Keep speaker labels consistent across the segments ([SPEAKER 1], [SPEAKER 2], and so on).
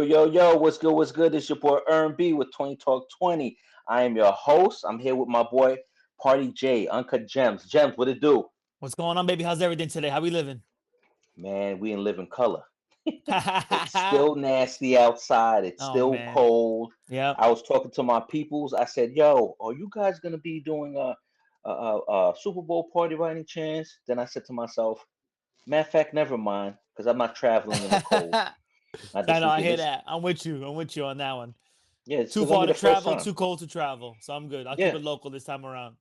[SPEAKER 1] Yo, what's good? What's good? It's your boy B with 20 Talk 20. I am your host. I'm here with my boy Party J, Uncut Gems. Gems, what it do?
[SPEAKER 2] What's going on, baby? How's everything today? How we living?
[SPEAKER 1] Man, we in living color. It's still nasty outside. It's
[SPEAKER 2] Oh
[SPEAKER 1] still
[SPEAKER 2] man.
[SPEAKER 1] cold.
[SPEAKER 2] Yep.
[SPEAKER 1] I was talking to my peoples. I said, "Yo, are you guys gonna be doing a Super Bowl party by any chance?" Then I said to myself, "Matter of fact, never mind, because I'm not traveling in the cold.
[SPEAKER 2] I
[SPEAKER 1] Not this
[SPEAKER 2] know, I
[SPEAKER 1] weekend.
[SPEAKER 2] hear
[SPEAKER 1] This,
[SPEAKER 2] that. I'm with you. I'm with you on that one.
[SPEAKER 1] yeah, it's
[SPEAKER 2] Too
[SPEAKER 1] gonna
[SPEAKER 2] far
[SPEAKER 1] be
[SPEAKER 2] to
[SPEAKER 1] the first
[SPEAKER 2] travel,
[SPEAKER 1] time.
[SPEAKER 2] too cold to travel. So I'm good. I'll keep
[SPEAKER 1] Yeah,
[SPEAKER 2] it local this time around.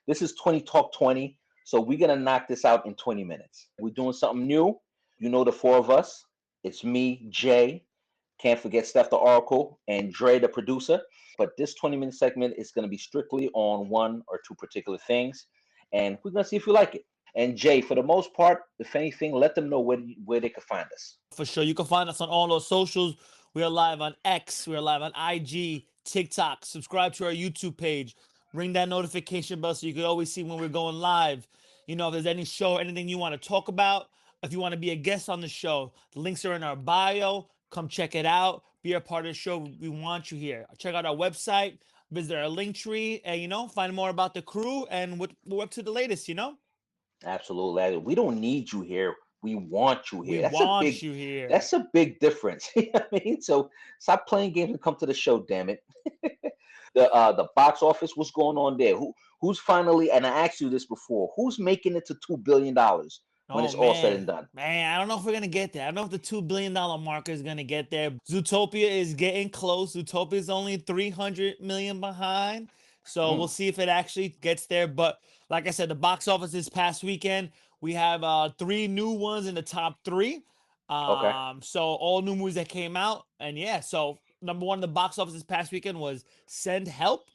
[SPEAKER 1] this is 20 Talk 20. So we're going to knock this out in 20 minutes. We're doing something new. You know, the four of us. It's me, Jay. Can't forget Steph the Oracle and Dre the producer. But this 20-minute segment is going to be strictly on one or two particular things. And we're going to see if you like it. And Jay, for the most part, if anything, let them know where they can find us.
[SPEAKER 2] For sure. You can find us on all those socials. We are live on X. We are live on IG, TikTok. Subscribe to our YouTube page. Ring that notification bell so you can always see when we're going live. You know, if there's any show, anything you want to talk about, if you want to be a guest on the show, the links are in our bio. Come check it out. Be a part of the show. We want you here. Check out our website, visit our link tree, and find more about the crew and what we're up to the latest.
[SPEAKER 1] Absolutely. We don't need you here. We want you
[SPEAKER 2] We
[SPEAKER 1] here.
[SPEAKER 2] want you here.
[SPEAKER 1] That's a big difference. You know what I mean? So stop playing games and come to the show, damn it. The box office, what's going on there? Who's finally, and I asked you this before, who's making it to $2 billion when
[SPEAKER 2] Oh
[SPEAKER 1] it's all said
[SPEAKER 2] man,
[SPEAKER 1] and done?
[SPEAKER 2] man, I don't know if we're gonna get there. I don't know if the $2 billion marker is gonna get there. Zootopia is getting close. Zootopia is only 300 million behind, so we'll
[SPEAKER 1] Mm,
[SPEAKER 2] see if it actually gets there. But like I said, the box office this past weekend, we have three new ones in the top three.
[SPEAKER 1] okay.
[SPEAKER 2] So all new movies that came out, and yeah, so number one in the box office this past weekend was Send Help.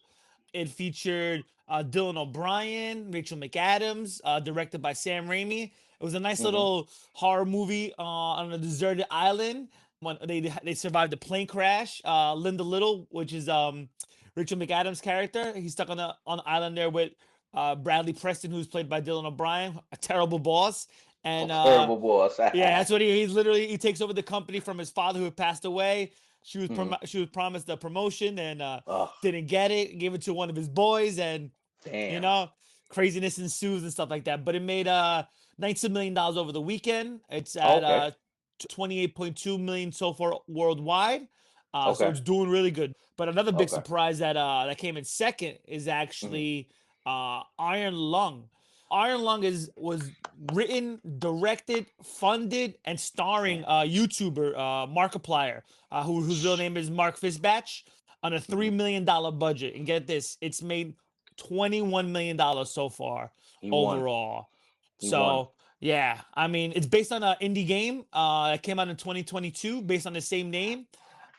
[SPEAKER 2] It featured Dylan O'Brien, Rachel McAdams, directed by Sam Raimi. It was a nice
[SPEAKER 1] Hmm.
[SPEAKER 2] little horror movie on a deserted island. When they survived a plane crash. Linda Little, which is Rachel McAdams' character, he's stuck on the island there with Bradley Preston, who's played by Dylan O'Brien, a terrible boss. And
[SPEAKER 1] Terrible boss.
[SPEAKER 2] yeah, that's what he's literally he takes over the company from his father who had passed away.
[SPEAKER 1] Hmm.
[SPEAKER 2] She was promised a promotion and
[SPEAKER 1] Oh,
[SPEAKER 2] didn't get it. Gave it to one of his boys, and you
[SPEAKER 1] damn.
[SPEAKER 2] know craziness ensues and stuff like that. But it made $19 million over the weekend. It's at
[SPEAKER 1] Okay.
[SPEAKER 2] 28.2 million so far worldwide. So
[SPEAKER 1] Okay.
[SPEAKER 2] it's doing really good. But another big
[SPEAKER 1] Okay.
[SPEAKER 2] surprise that came in second is
[SPEAKER 1] Hmm.
[SPEAKER 2] actually Iron Lung. Iron Lung was written, directed, funded, and starring YouTuber Markiplier, whose real name is Mark Fisbatch, on a
[SPEAKER 1] Hmm.
[SPEAKER 2] $3 million budget. And get this, it's made $21 million so far
[SPEAKER 1] He won.
[SPEAKER 2] overall.
[SPEAKER 1] He won.
[SPEAKER 2] So yeah, I mean, it's based on an indie game that came out in 2022, based on the same name.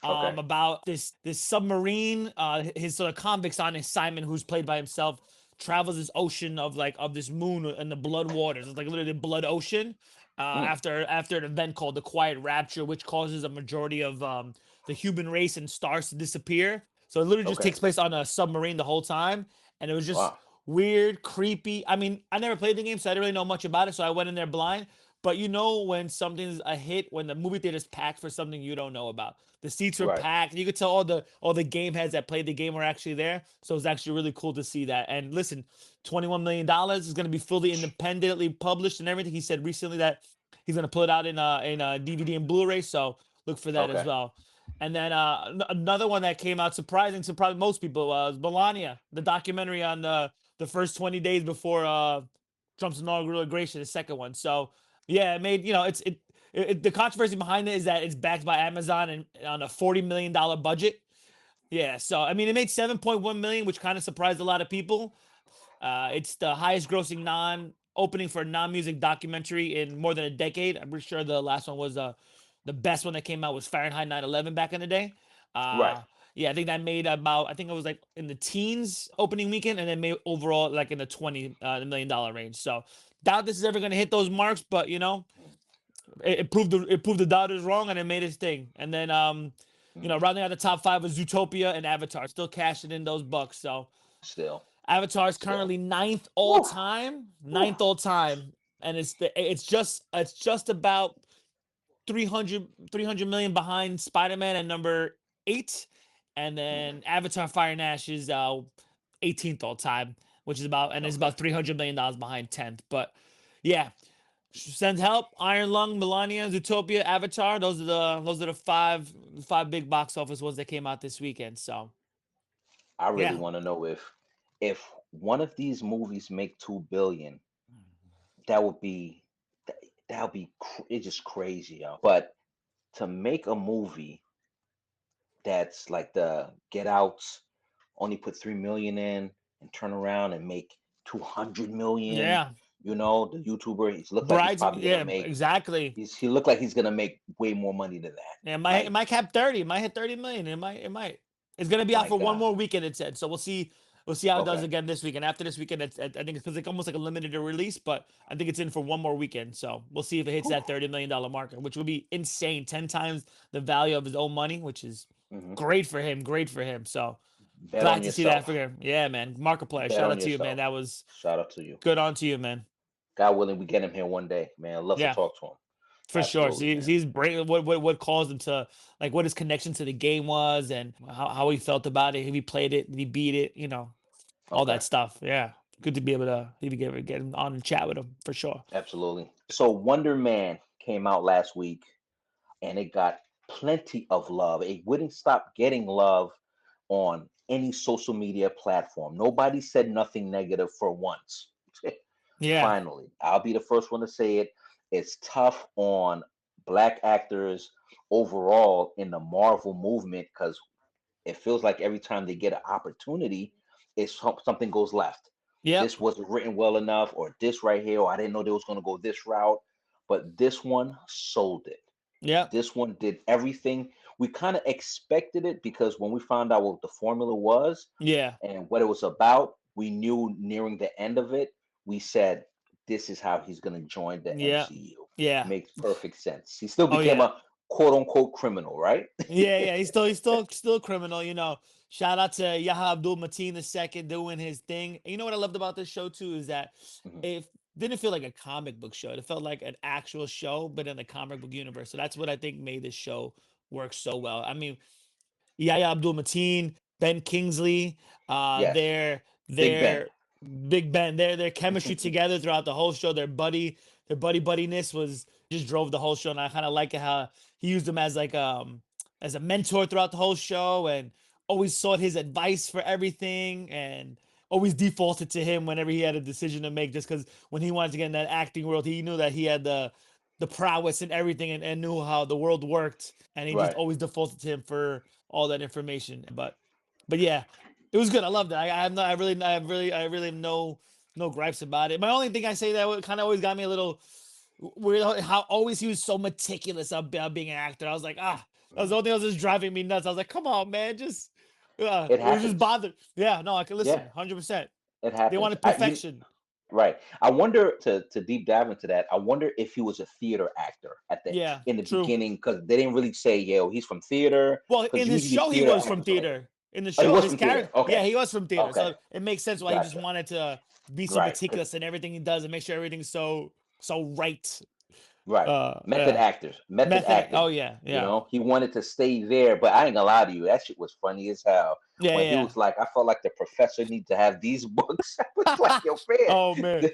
[SPEAKER 1] Okay.
[SPEAKER 2] About this submarine, his sort of convicts on assignment, who's played by himself, travels this ocean of this moon and the blood waters. It's like literally the blood ocean.
[SPEAKER 1] Mm.
[SPEAKER 2] After an event called the Quiet Rapture, which causes a majority of the human race and stars to disappear. So it literally just
[SPEAKER 1] Okay.
[SPEAKER 2] takes place on a submarine the whole time, and it was just
[SPEAKER 1] Wow.
[SPEAKER 2] weird, creepy. I mean, I never played the game, so I didn't really know much about it. So I went in there blind. But you know when something's a hit, when the movie theater's packed for something you don't know about. The seats were
[SPEAKER 1] Right.
[SPEAKER 2] packed. You could tell all the game heads that played the game were actually there. So it's actually really cool to see that. And listen, $21 million is going to be fully independently published and everything. He said recently that he's going to put it out in DVD and Blu-ray. So look for that as
[SPEAKER 1] Okay.
[SPEAKER 2] well. And then another one that came out surprising to probably most people was Melania, the documentary on the first 20 days before Trump's inauguration, the second one. So yeah, it made the controversy behind it is that it's backed by Amazon and on a $40 million budget. Yeah, so I mean, it made 7.1 million, which kind of surprised a lot of people. It's the highest grossing non opening for a non-music documentary in more than a decade. I'm pretty sure the last one was the best one that came out was Fahrenheit 9/11 back in the day.
[SPEAKER 1] Right.
[SPEAKER 2] Uh yeah, I think that made about I think it was like in the teens opening weekend, and then made overall like in the 20 million dollar range. So doubt this is ever gonna hit those marks, but it proved the doubters wrong, and it made its thing. And then
[SPEAKER 1] Mm.
[SPEAKER 2] rounding out the top five was Zootopia and Avatar, still cashing in those bucks. So
[SPEAKER 1] Still.
[SPEAKER 2] Avatar is
[SPEAKER 1] Still.
[SPEAKER 2] currently ninth all
[SPEAKER 1] Woo.
[SPEAKER 2] time,
[SPEAKER 1] Woo.
[SPEAKER 2] ninth all time, and it's just about 300 million behind Spider-Man at number 8, and
[SPEAKER 1] Mhm.
[SPEAKER 2] then Avatar Fire and Ash is 18th all time, which is about, and is
[SPEAKER 1] Okay.
[SPEAKER 2] about $300 million behind 10th. But yeah, send help. Iron Lung, Melania, Zootopia, Avatar. Those are the five big box office ones that came out this weekend. So
[SPEAKER 1] I really
[SPEAKER 2] yeah,
[SPEAKER 1] want to know if one of these movies make 2 billion, that would be that, that would be it's just crazy, yo. But to make a movie that's like the Get Outs, only put 3 million in and turn around and make 200 million.
[SPEAKER 2] yeah.
[SPEAKER 1] The YouTuber, he's looked like he's
[SPEAKER 2] Brides,
[SPEAKER 1] probably gonna
[SPEAKER 2] yeah,
[SPEAKER 1] make
[SPEAKER 2] exactly.
[SPEAKER 1] he looked like he's gonna make way more money than that.
[SPEAKER 2] Yeah, it
[SPEAKER 1] Like,
[SPEAKER 2] might cap 30. It might hit 30 million. It might. It's gonna be out
[SPEAKER 1] my
[SPEAKER 2] for one
[SPEAKER 1] God.
[SPEAKER 2] more weekend. It said. So we'll see. We'll see how it does
[SPEAKER 1] Okay.
[SPEAKER 2] again this weekend. After this weekend, I think it's like almost like a limited release, but I think it's in for one more weekend. So we'll see if it hits
[SPEAKER 1] Whew.
[SPEAKER 2] that $30 million marker, which would be insane. 10 times the value of his own money, which is
[SPEAKER 1] Hmm.
[SPEAKER 2] great for him. Great for him. So
[SPEAKER 1] Bet
[SPEAKER 2] glad
[SPEAKER 1] on
[SPEAKER 2] to see that for
[SPEAKER 1] yourself.
[SPEAKER 2] him. Yeah, man. Markiplier.
[SPEAKER 1] Bet
[SPEAKER 2] Shout
[SPEAKER 1] on
[SPEAKER 2] out to you, man.
[SPEAKER 1] yourself.
[SPEAKER 2] That was
[SPEAKER 1] Shout out to you.
[SPEAKER 2] good on to you, man.
[SPEAKER 1] God willing, we get him here one day, man. I'd love to
[SPEAKER 2] Yeah.
[SPEAKER 1] talk to him.
[SPEAKER 2] For sure. So
[SPEAKER 1] Absolutely, man.
[SPEAKER 2] he's brain. What caused him to, like, what his connection to the game was, and how he felt about it. If he played it, did he beat it? All
[SPEAKER 1] Okay.
[SPEAKER 2] that stuff. Yeah, good to be able to get him on and chat with him for sure.
[SPEAKER 1] Absolutely. So Wonder Man came out last week and it got plenty of love. It wouldn't stop getting love on any social media platform. Nobody said nothing negative for once.
[SPEAKER 2] Yeah,
[SPEAKER 1] Finally, I'll be the first one to say it. It's tough on black actors overall in the Marvel movement because it feels like every time they get an opportunity, something goes left.
[SPEAKER 2] yep,
[SPEAKER 1] This wasn't written well enough, or this right here, or I didn't know they was going to go this route. But this one sold it.
[SPEAKER 2] yep,
[SPEAKER 1] This one did everything. We kind of expected it because when we found out what the formula was
[SPEAKER 2] yeah,
[SPEAKER 1] and what it was about, we knew nearing the end of it, we said, this is how he's going to join the
[SPEAKER 2] yeah,
[SPEAKER 1] MCU.
[SPEAKER 2] yeah.
[SPEAKER 1] Makes perfect sense. He still
[SPEAKER 2] Oh
[SPEAKER 1] became
[SPEAKER 2] yeah.
[SPEAKER 1] a quote unquote criminal, right?
[SPEAKER 2] Yeah. He's still a criminal. Shout out to Yahya Abdul Mateen II doing his thing. And you know what I loved about this show too is that
[SPEAKER 1] Mhm.
[SPEAKER 2] it didn't feel like a comic book show. It felt like an actual show, but in the comic book universe. So that's what I think made this show work so well. I mean, Yahya Abdul Mateen, Ben Kingsley,
[SPEAKER 1] Yes. Big Ben.
[SPEAKER 2] their Big Ben, their chemistry together throughout the whole show, their buddiness was just drove the whole show, and I kind of like it how he used him as a mentor throughout the whole show, and always sought his advice for everything, and always defaulted to him whenever he had a decision to make, just because when he wanted to get in that acting world, he knew that he had the prowess and everything, and knew how the world worked, and he just
[SPEAKER 1] Right.
[SPEAKER 2] always defaulted to him for all that information. But yeah, it was good. I loved it. I have no, I really have no gripes about it. My only thing I say that kind of always got me a little weird, how always he was so meticulous about being an actor. I was like, that was
[SPEAKER 1] Mhm.
[SPEAKER 2] the only thing that was just driving me nuts. I was like, come on, man, just
[SPEAKER 1] It
[SPEAKER 2] it was just
[SPEAKER 1] happens.
[SPEAKER 2] bothered. Yeah, no, I can
[SPEAKER 1] Yeah,
[SPEAKER 2] listen, 100%.
[SPEAKER 1] it
[SPEAKER 2] They
[SPEAKER 1] happens.
[SPEAKER 2] wanted perfection.
[SPEAKER 1] Right. I wonder to deep dive into that. I wonder if he was a theater actor at the
[SPEAKER 2] Yeah,
[SPEAKER 1] in the
[SPEAKER 2] true.
[SPEAKER 1] beginning because they didn't really say, "Yo, he's from theater."
[SPEAKER 2] Well,
[SPEAKER 1] Because
[SPEAKER 2] in his
[SPEAKER 1] usually
[SPEAKER 2] show, he
[SPEAKER 1] theater
[SPEAKER 2] was from
[SPEAKER 1] actors are like,
[SPEAKER 2] theater. In the
[SPEAKER 1] "Oh, he
[SPEAKER 2] show,
[SPEAKER 1] was
[SPEAKER 2] his
[SPEAKER 1] from theater."
[SPEAKER 2] character, yeah,
[SPEAKER 1] Okay,
[SPEAKER 2] he was from theater.
[SPEAKER 1] okay,
[SPEAKER 2] So it makes sense why he just
[SPEAKER 1] gotcha.
[SPEAKER 2] wanted to be so
[SPEAKER 1] Right,
[SPEAKER 2] meticulous in everything he does and make sure everything's so right.
[SPEAKER 1] right. Method
[SPEAKER 2] Yeah,
[SPEAKER 1] actors, method
[SPEAKER 2] method. Oh
[SPEAKER 1] acting.
[SPEAKER 2] yeah, yeah,
[SPEAKER 1] He wanted to stay there, but I ain't gonna lie to you, that shit was funny as hell.
[SPEAKER 2] yeah,
[SPEAKER 1] When he
[SPEAKER 2] yeah.
[SPEAKER 1] was like, "I felt like the professor need to have these books." I was like, "Yo,
[SPEAKER 2] Oh man,
[SPEAKER 1] man,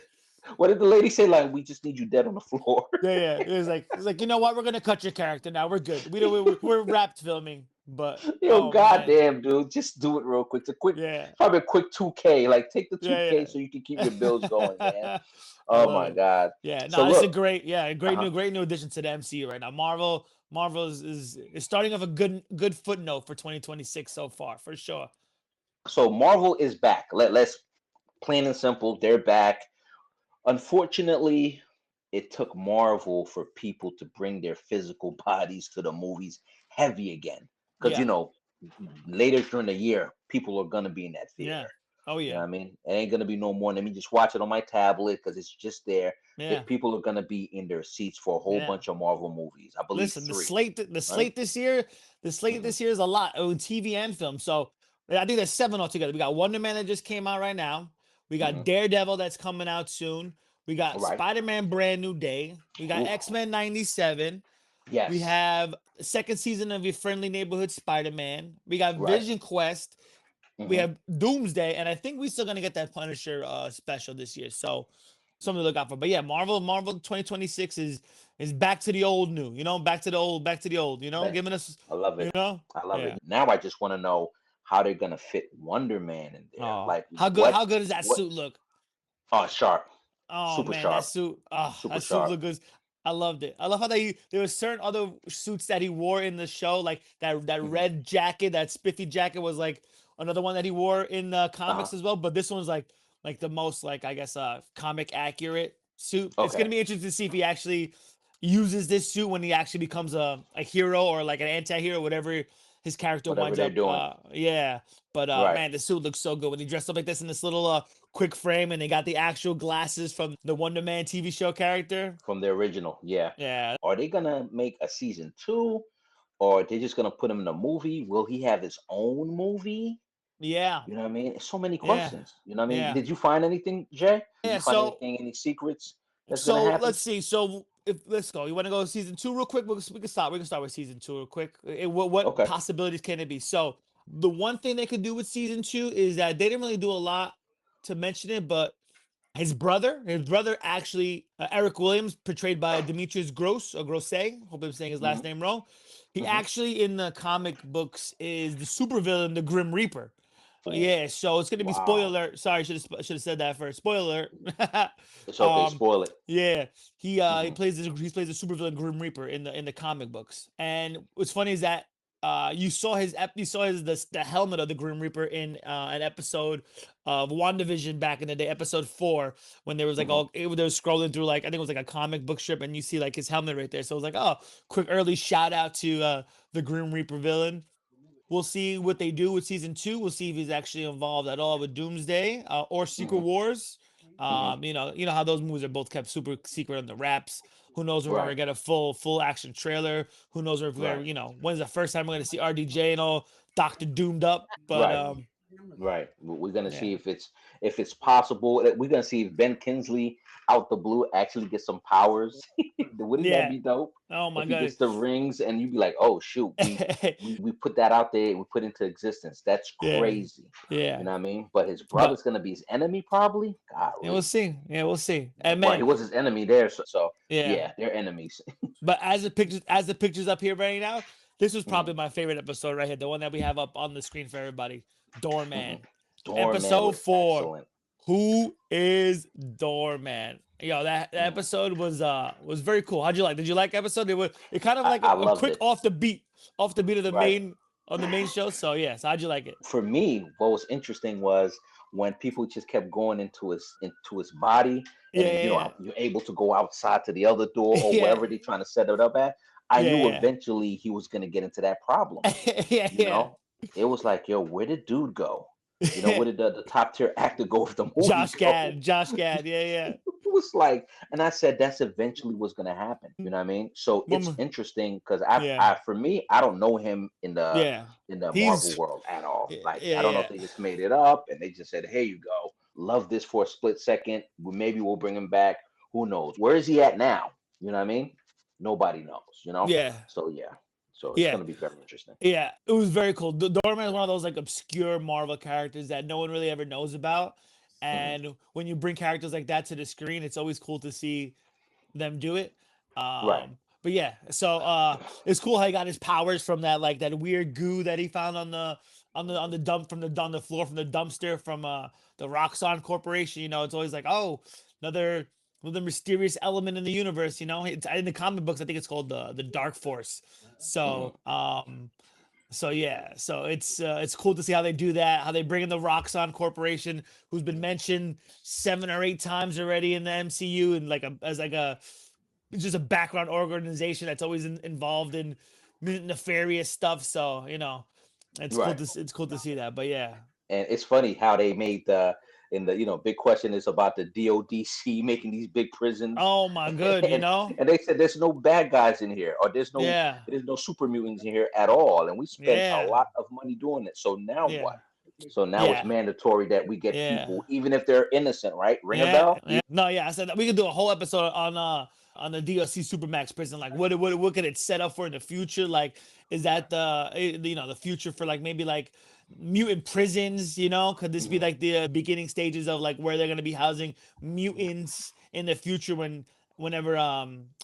[SPEAKER 1] what did the lady say? Like, we just need you dead on the floor."
[SPEAKER 2] yeah, yeah. It was like, you know what? We're gonna cut your character now. We're good. We don't. We're wrapped filming, but
[SPEAKER 1] Yo,
[SPEAKER 2] oh man,
[SPEAKER 1] goddamn, dude, just do it real quick. It's a quick,
[SPEAKER 2] yeah,
[SPEAKER 1] probably a quick 2K. Like, take the 2K
[SPEAKER 2] yeah,
[SPEAKER 1] so you can keep your bills going, man.
[SPEAKER 2] yeah. I
[SPEAKER 1] Oh
[SPEAKER 2] love
[SPEAKER 1] my
[SPEAKER 2] it.
[SPEAKER 1] God.
[SPEAKER 2] Yeah,
[SPEAKER 1] So
[SPEAKER 2] no, it's a
[SPEAKER 1] look,
[SPEAKER 2] great
[SPEAKER 1] uh-huh.
[SPEAKER 2] new addition to the MCU right now. Marvel is starting off a good footnote for 2026 so far, for sure.
[SPEAKER 1] So Marvel is back. Let's plain and simple, they're back. Unfortunately, it took Marvel for people to bring their physical bodies to the movies heavy again. Because
[SPEAKER 2] Yeah,
[SPEAKER 1] later during the year, people are gonna be in that theater.
[SPEAKER 2] yeah. Oh
[SPEAKER 1] You know
[SPEAKER 2] yeah,
[SPEAKER 1] what I mean? It ain't gonna be no more. Let me just watch it on my tablet because it's just there.
[SPEAKER 2] yeah,
[SPEAKER 1] People are gonna be in their seats for a whole
[SPEAKER 2] yeah.
[SPEAKER 1] bunch of Marvel movies. I believe
[SPEAKER 2] Listen,
[SPEAKER 1] three,
[SPEAKER 2] the
[SPEAKER 1] right?
[SPEAKER 2] slate this year,
[SPEAKER 1] Hmm.
[SPEAKER 2] is a lot on TV and film. So I think there's seven altogether. We got Wonder Man that just came out right now. We got
[SPEAKER 1] Hmm.
[SPEAKER 2] Daredevil that's coming out soon. We got
[SPEAKER 1] Right.
[SPEAKER 2] Spider-Man Brand New Day. We got
[SPEAKER 1] Oof.
[SPEAKER 2] X-Men 97. We
[SPEAKER 1] Yes.
[SPEAKER 2] have the second season of Your Friendly Neighborhood Spider-Man. We got
[SPEAKER 1] Right.
[SPEAKER 2] Vision Quest. We
[SPEAKER 1] Hmm.
[SPEAKER 2] have Doomsday, and I think we're still gonna get that Punisher special this year. So something to look out for. But yeah, Marvel 2026 is back to the old new, back to the old,
[SPEAKER 1] Man,
[SPEAKER 2] giving us,
[SPEAKER 1] I love
[SPEAKER 2] you
[SPEAKER 1] it.
[SPEAKER 2] know,
[SPEAKER 1] I love it.
[SPEAKER 2] yeah.
[SPEAKER 1] Now I just want to know how they're gonna fit Wonder Man in there.
[SPEAKER 2] Oh,
[SPEAKER 1] Like
[SPEAKER 2] how good does that
[SPEAKER 1] what?
[SPEAKER 2] suit look?
[SPEAKER 1] Oh, sharp,
[SPEAKER 2] Oh
[SPEAKER 1] super
[SPEAKER 2] man, that
[SPEAKER 1] sharp,
[SPEAKER 2] suit. Oh,
[SPEAKER 1] super
[SPEAKER 2] that suit
[SPEAKER 1] sharp.
[SPEAKER 2] look good. I loved it. I love how there were certain other suits that he wore in the show, like that
[SPEAKER 1] Hmm.
[SPEAKER 2] red jacket, that spiffy jacket was like another one that he wore in the
[SPEAKER 1] Uh-huh.
[SPEAKER 2] comics as well. But this one's like the most like I guess comic accurate suit. It's gonna
[SPEAKER 1] Okay.
[SPEAKER 2] be interesting to see if he actually uses this suit when he actually becomes a hero or like an anti-hero, whatever his character
[SPEAKER 1] Whatever
[SPEAKER 2] winds
[SPEAKER 1] they're
[SPEAKER 2] up.
[SPEAKER 1] doing.
[SPEAKER 2] Yeah. But
[SPEAKER 1] Right.
[SPEAKER 2] man, the suit looks so good when he dressed up like this in this little quick frame, and they got the actual glasses from the Wonder Man TV show character.
[SPEAKER 1] From the original. Yeah.
[SPEAKER 2] Yeah,
[SPEAKER 1] Are they gonna make a season two, or are they just gonna put him in a movie? Will he have his own movie?
[SPEAKER 2] yeah,
[SPEAKER 1] You know what I mean? So many
[SPEAKER 2] yeah,
[SPEAKER 1] questions. You know what I mean?
[SPEAKER 2] yeah,
[SPEAKER 1] Did you find anything, Jay? Did
[SPEAKER 2] yeah.
[SPEAKER 1] you find
[SPEAKER 2] So,
[SPEAKER 1] anything, any secrets that's gonna
[SPEAKER 2] so
[SPEAKER 1] happen?
[SPEAKER 2] let's see. So, if let's go. You want to go season two real quick? We can start. We can start with season two real quick. What
[SPEAKER 1] Okay.
[SPEAKER 2] possibilities can it be? So, the one thing they could do with season two is that they didn't really do a lot to mention it, but his brother actually, Eric Williams, portrayed by Demetrius Gross or Grosse. Hope I'm saying his last
[SPEAKER 1] Hmm.
[SPEAKER 2] name wrong. He
[SPEAKER 1] Hmm.
[SPEAKER 2] actually in the comic books is the supervillain, the Grim Reaper.
[SPEAKER 1] Ooh,
[SPEAKER 2] Yeah, so it's gonna be spoiler
[SPEAKER 1] wow.
[SPEAKER 2] alert. Sorry, should have said that first. Spoiler alert.
[SPEAKER 1] It's okay.
[SPEAKER 2] um,
[SPEAKER 1] Spoil it.
[SPEAKER 2] yeah, he
[SPEAKER 1] Hmm.
[SPEAKER 2] plays the supervillain Grim Reaper in the comic books. And what's funny is that you saw the helmet of the Grim Reaper in an episode of WandaVision back in the day, episode 4, when there was like
[SPEAKER 1] Hmm.
[SPEAKER 2] they were scrolling through, like I think it was like a comic book strip, and you see like his helmet right there. So it was like, oh, quick early shout out to the Grim Reaper villain. We'll see what they do with season two. We'll see if he's actually involved at all with Doomsday or Secret
[SPEAKER 1] Hmm.
[SPEAKER 2] Wars.
[SPEAKER 1] Hmm.
[SPEAKER 2] You know how those movies are both kept super secret on the wraps. Who knows when we're gonna
[SPEAKER 1] Right.
[SPEAKER 2] get a full action trailer? Who knows if we're
[SPEAKER 1] Right.
[SPEAKER 2] when's the first time we're gonna see RDJ and all Doctor Doomed up? But
[SPEAKER 1] Right. Right. We're gonna
[SPEAKER 2] yeah,
[SPEAKER 1] see if it's possible. We're gonna see if Ben Kingsley out the blue actually gets some powers. Wouldn't that
[SPEAKER 2] yeah.
[SPEAKER 1] be dope?
[SPEAKER 2] Oh my
[SPEAKER 1] If he
[SPEAKER 2] god.
[SPEAKER 1] gets the rings and you'd be like, oh shoot, we put that out there, we put into existence. That's
[SPEAKER 2] Yeah,
[SPEAKER 1] crazy. You
[SPEAKER 2] yeah.
[SPEAKER 1] know what I mean? But his
[SPEAKER 2] But
[SPEAKER 1] brother's gonna be his enemy, probably.
[SPEAKER 2] yeah, we'll
[SPEAKER 1] Golly.
[SPEAKER 2] see. Yeah, we'll see. And
[SPEAKER 1] Well, he
[SPEAKER 2] man,
[SPEAKER 1] was his enemy there, so
[SPEAKER 2] yeah.
[SPEAKER 1] yeah, they're enemies.
[SPEAKER 2] But as the pictures up here right now, this was probably
[SPEAKER 1] Mhm,
[SPEAKER 2] my favorite episode right here, the one that we have up on the screen for everybody.
[SPEAKER 1] mhm.
[SPEAKER 2] Doorman.
[SPEAKER 1] Doorman
[SPEAKER 2] Episode
[SPEAKER 1] was
[SPEAKER 2] 4.
[SPEAKER 1] excellent.
[SPEAKER 2] Who is Doorman? Yo, that
[SPEAKER 1] Mm.
[SPEAKER 2] episode was very cool. How'd you like? Did you like episode? It kind of like
[SPEAKER 1] I
[SPEAKER 2] a
[SPEAKER 1] loved
[SPEAKER 2] quick
[SPEAKER 1] it.
[SPEAKER 2] off the beat of the
[SPEAKER 1] Right.
[SPEAKER 2] main on the main show. So yes, how'd you like it?
[SPEAKER 1] For me, what was interesting was when people just kept going into his body, and
[SPEAKER 2] Yeah,
[SPEAKER 1] then
[SPEAKER 2] yeah,
[SPEAKER 1] you're able to go outside to the other door or
[SPEAKER 2] yeah,
[SPEAKER 1] wherever they're trying to set it up at. I knew
[SPEAKER 2] yeah,
[SPEAKER 1] eventually he was gonna get into that problem.
[SPEAKER 2] yeah, yeah,
[SPEAKER 1] You
[SPEAKER 2] yeah.
[SPEAKER 1] know, it was like, yo, where did dude go? Where did the top tier actor go if the movie go?
[SPEAKER 2] Josh Gad, yeah, yeah.
[SPEAKER 1] It was like, and I said that's eventually what's gonna happen. You know what I mean? So it's
[SPEAKER 2] Woman,
[SPEAKER 1] interesting because
[SPEAKER 2] yeah,
[SPEAKER 1] I for me, I don't know him
[SPEAKER 2] yeah.
[SPEAKER 1] in the Marvel
[SPEAKER 2] He's
[SPEAKER 1] world at all.
[SPEAKER 2] yeah,
[SPEAKER 1] Like I don't know
[SPEAKER 2] yeah,
[SPEAKER 1] if they just made it up and they just said, "Here you go, love this for a split second. Maybe we'll bring him back. Who knows? Where is he at now? You know what I mean? Nobody knows.
[SPEAKER 2] yeah,
[SPEAKER 1] So yeah, so it's
[SPEAKER 2] yeah.
[SPEAKER 1] gonna be very interesting.
[SPEAKER 2] Yeah, it was very cool. Doorman is one of those like obscure Marvel characters that no one really ever knows about.
[SPEAKER 1] Hmm.
[SPEAKER 2] And when you bring characters like that to the screen, it's always cool to see them do it.
[SPEAKER 1] Right.
[SPEAKER 2] But yeah, so it's cool how he got his powers from that weird goo that he found on the dump from on the floor from the dumpster from the Roxxon Corporation. It's always like, oh, another another mysterious element in the universe. It's in the comic books. I think it's called the Dark Force.
[SPEAKER 1] Hmm.
[SPEAKER 2] So yeah, so it's cool to see how they do that, how they bring in the Roxxon Corporation, who's been mentioned 7 or 8 times already in the MCU, and as like a just a background organization that's always involved in nefarious stuff. So
[SPEAKER 1] Right.
[SPEAKER 2] it's cool to see that. But yeah,
[SPEAKER 1] And it's funny how they made the in the big question is about the DODC making these big prisons,
[SPEAKER 2] oh my good,
[SPEAKER 1] and they said there's no bad guys in here, or
[SPEAKER 2] yeah,
[SPEAKER 1] there's no super mutants in here at all, and we spent a
[SPEAKER 2] yeah,
[SPEAKER 1] lot of money doing it. So now
[SPEAKER 2] yeah,
[SPEAKER 1] what? So now it's
[SPEAKER 2] yeah,
[SPEAKER 1] mandatory that we get
[SPEAKER 2] yeah.
[SPEAKER 1] people, even if they're innocent, right? Ring a
[SPEAKER 2] Yeah,
[SPEAKER 1] bell?
[SPEAKER 2] yeah. No, yeah. I said that we could do a whole episode on on the DLC Supermax prison? Like, what could it set up for in the future? Like, is that the future for like maybe like mutant prisons? Could this be
[SPEAKER 1] Mhm.
[SPEAKER 2] like the beginning stages of like where they're gonna be housing mutants in the future whenever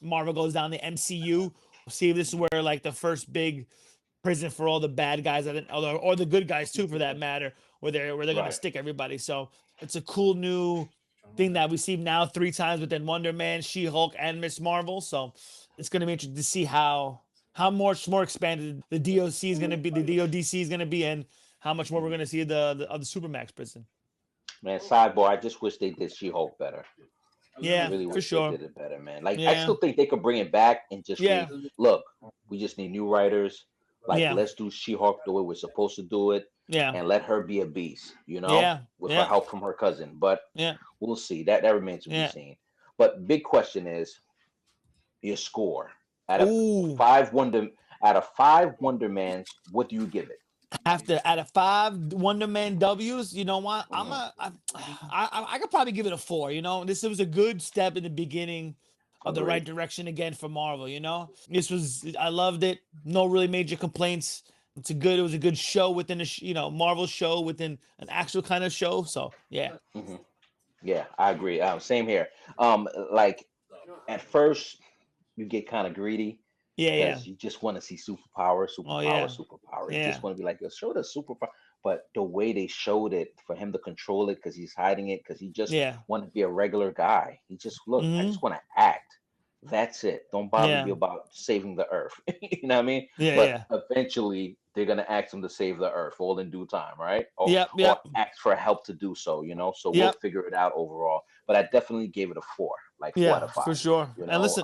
[SPEAKER 2] Marvel goes down the MCU? See if this is where like the first big prison for all the bad guys or the good guys too, for that matter, where they're gonna
[SPEAKER 1] Right.
[SPEAKER 2] stick everybody. So it's a cool new thing that we see now 3 times within Wonder Man, She-Hulk, and Miss Marvel. So it's gonna be interesting to see how much more expanded the DOC is gonna be, the DODC is gonna be, and how much more we're gonna see of the Supermax prison.
[SPEAKER 1] Man, sidebar, I just wish they did She-Hulk better. I
[SPEAKER 2] Yeah,
[SPEAKER 1] really
[SPEAKER 2] for
[SPEAKER 1] wish they
[SPEAKER 2] sure.
[SPEAKER 1] did it better, man. Like, I
[SPEAKER 2] Yeah,
[SPEAKER 1] still think they could bring it back and just
[SPEAKER 2] yeah,
[SPEAKER 1] look, we just need new writers. Like,
[SPEAKER 2] yeah,
[SPEAKER 1] let's do She-Hulk the way we're supposed to do it
[SPEAKER 2] yeah,
[SPEAKER 1] and let her be a beast,
[SPEAKER 2] yeah,
[SPEAKER 1] with her
[SPEAKER 2] yeah,
[SPEAKER 1] help from her cousin. But
[SPEAKER 2] yeah,
[SPEAKER 1] we'll see. That remains to be
[SPEAKER 2] yeah.
[SPEAKER 1] seen. But big question is your score. Out of
[SPEAKER 2] Ooh.
[SPEAKER 1] five Wonder out of five Wonder Mans, what do you give it?
[SPEAKER 2] After out of 5 Wonder Man W's, you know what?
[SPEAKER 1] Hmm.
[SPEAKER 2] I could probably give it a 4. This was a good step in the beginning of the right
[SPEAKER 1] Agreed.
[SPEAKER 2] direction again for Marvel. I loved it. No really major complaints. It was a good show within Marvel show within an actual kind of show. So yeah,
[SPEAKER 1] Hmm. Yeah, I agree. Same here. Like at first, you get kind of greedy
[SPEAKER 2] yeah, yeah.
[SPEAKER 1] because you just want to see superpower,
[SPEAKER 2] Oh
[SPEAKER 1] superpower,
[SPEAKER 2] yeah,
[SPEAKER 1] superpower. You
[SPEAKER 2] yeah,
[SPEAKER 1] just want to be like, show the superpower. But the way they showed it for him to control it, because he's hiding it, because he just
[SPEAKER 2] yeah.
[SPEAKER 1] want to be a regular guy. He just look, I
[SPEAKER 2] Mm-hmm.
[SPEAKER 1] just want to act. That's it. Don't bother me
[SPEAKER 2] Yeah,
[SPEAKER 1] about saving the earth. You know what I mean?
[SPEAKER 2] yeah,
[SPEAKER 1] But
[SPEAKER 2] yeah.
[SPEAKER 1] eventually they're gonna ask him to save the earth, all in due time, right? Or
[SPEAKER 2] Yep,
[SPEAKER 1] or
[SPEAKER 2] yep,
[SPEAKER 1] ask for help to do so, So we'll
[SPEAKER 2] yep.
[SPEAKER 1] figure it out overall. But I definitely gave it a 4, like 4 out
[SPEAKER 2] Yeah,
[SPEAKER 1] of
[SPEAKER 2] for
[SPEAKER 1] 5.
[SPEAKER 2] sure.
[SPEAKER 1] You
[SPEAKER 2] And
[SPEAKER 1] know,
[SPEAKER 2] listen,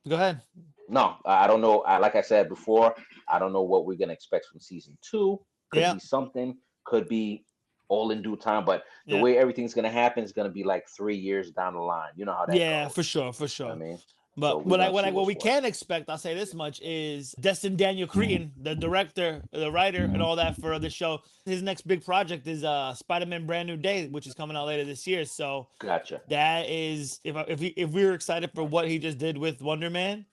[SPEAKER 2] go ahead.
[SPEAKER 1] no, I don't know. Like I said before, I don't know what we're gonna expect from season 2. Could
[SPEAKER 2] Yeah,
[SPEAKER 1] be something, could be all in due time. But the
[SPEAKER 2] yeah.
[SPEAKER 1] way everything's gonna happen is gonna be like 3 years down the line. You know how that
[SPEAKER 2] Yeah, for
[SPEAKER 1] goes.
[SPEAKER 2] sure, for
[SPEAKER 1] You know what
[SPEAKER 2] sure.
[SPEAKER 1] I mean? So
[SPEAKER 2] But
[SPEAKER 1] we're gonna see
[SPEAKER 2] what
[SPEAKER 1] what's
[SPEAKER 2] we
[SPEAKER 1] what.
[SPEAKER 2] can expect, I'll say this much, is Destin Daniel Cretton, the director, the writer, and all that for the show. His next big project is Spider-Man Brand New Day, which is coming out later this year. So
[SPEAKER 1] Gotcha.
[SPEAKER 2] that is, if we were excited for what he just did with Wonder Man,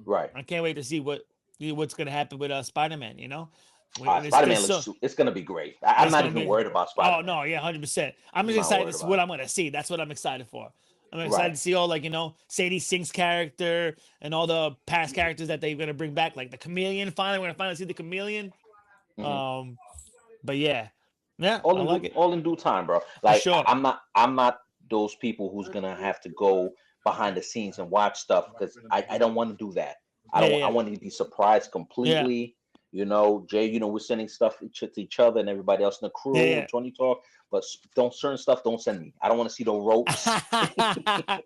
[SPEAKER 1] Right.
[SPEAKER 2] I can't wait to see what's gonna happen with Spider-Man.
[SPEAKER 1] Spider
[SPEAKER 2] There's
[SPEAKER 1] Man
[SPEAKER 2] so
[SPEAKER 1] it's gonna be great. I'm
[SPEAKER 2] it's
[SPEAKER 1] not
[SPEAKER 2] gonna
[SPEAKER 1] even
[SPEAKER 2] be.
[SPEAKER 1] worried about Spider
[SPEAKER 2] Oh
[SPEAKER 1] Man.
[SPEAKER 2] no, yeah, 100%. I'm
[SPEAKER 1] I'm
[SPEAKER 2] just
[SPEAKER 1] not
[SPEAKER 2] excited
[SPEAKER 1] worried
[SPEAKER 2] to see
[SPEAKER 1] about
[SPEAKER 2] what
[SPEAKER 1] it.
[SPEAKER 2] I'm gonna see. That's what I'm excited for. I'm excited
[SPEAKER 1] Right.
[SPEAKER 2] to see all like Sadie Sink's character and all the past characters that they're gonna bring back, like the Chameleon. Finally, we're gonna finally see the Chameleon.
[SPEAKER 1] Hmm.
[SPEAKER 2] Um, but yeah, yeah, I like it
[SPEAKER 1] All in due time, bro.
[SPEAKER 2] for
[SPEAKER 1] Like
[SPEAKER 2] sure.
[SPEAKER 1] I'm not those people who's gonna have to go behind the scenes and watch stuff because I don't want to do that.
[SPEAKER 2] Yeah,
[SPEAKER 1] I
[SPEAKER 2] yeah,
[SPEAKER 1] want to be surprised
[SPEAKER 2] yeah,
[SPEAKER 1] completely. Jay, we're sending stuff to each other and everybody else in the crew
[SPEAKER 2] yeah,
[SPEAKER 1] and Tony Talk, but don't certain stuff don't send me. I don't want to see the ropes.
[SPEAKER 2] yeah.
[SPEAKER 1] I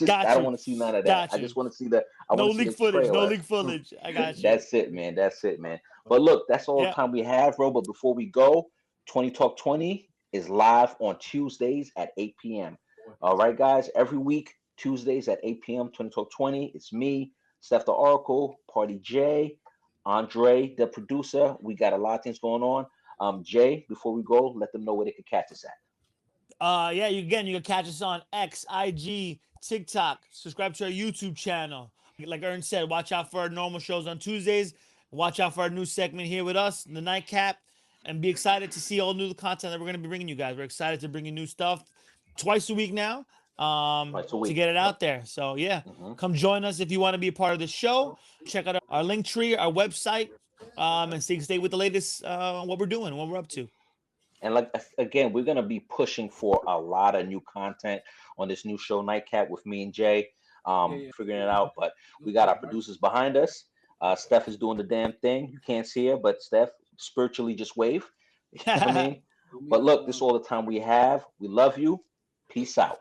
[SPEAKER 2] Got
[SPEAKER 1] don't
[SPEAKER 2] you,
[SPEAKER 1] want to see none of that.
[SPEAKER 2] got
[SPEAKER 1] I
[SPEAKER 2] you.
[SPEAKER 1] just want to see the I
[SPEAKER 2] No
[SPEAKER 1] want to see
[SPEAKER 2] leak
[SPEAKER 1] the
[SPEAKER 2] footage, no
[SPEAKER 1] trailer.
[SPEAKER 2] leak footage. I got you.
[SPEAKER 1] That's it, man. That's it, man. But look, that's all the
[SPEAKER 2] Yeah.
[SPEAKER 1] time we have, bro. But before we go, 20 Talk 20 is live on Tuesdays at 8 p.m. All right, guys. Every week, Tuesdays at 8 p.m. 20 Talk 20. It's me, Steph the Oracle, Party J, Andre, the producer. We got a lot of things going on. Jay, before we go, let them know where they could catch us at.
[SPEAKER 2] Yeah, you can catch us on X, IG, TikTok. Subscribe to our YouTube channel. Like Ern said, watch out for our normal shows on Tuesdays. Watch out for our new segment here with us, the Nightcap, and be excited to see all new content that we're going to be bringing you guys. We're excited to bring you new stuff twice a week now,
[SPEAKER 1] Twice a
[SPEAKER 2] to
[SPEAKER 1] week.
[SPEAKER 2] get it
[SPEAKER 1] Yep.
[SPEAKER 2] out there. So yeah,
[SPEAKER 1] Hmm.
[SPEAKER 2] come join us if you want to be a part of the show. Check out our link tree, our website, and stay with the latest what we're doing, what we're up to.
[SPEAKER 1] And like again, we're gonna be pushing for a lot of new content on this new show, Nightcap, with me and Jay, figuring it out. But we got our producers behind us. Steph is doing the damn thing. You can't see her, but Steph spiritually just wave. You know what I mean? But look, this is all the time we have. We love you. Peace out.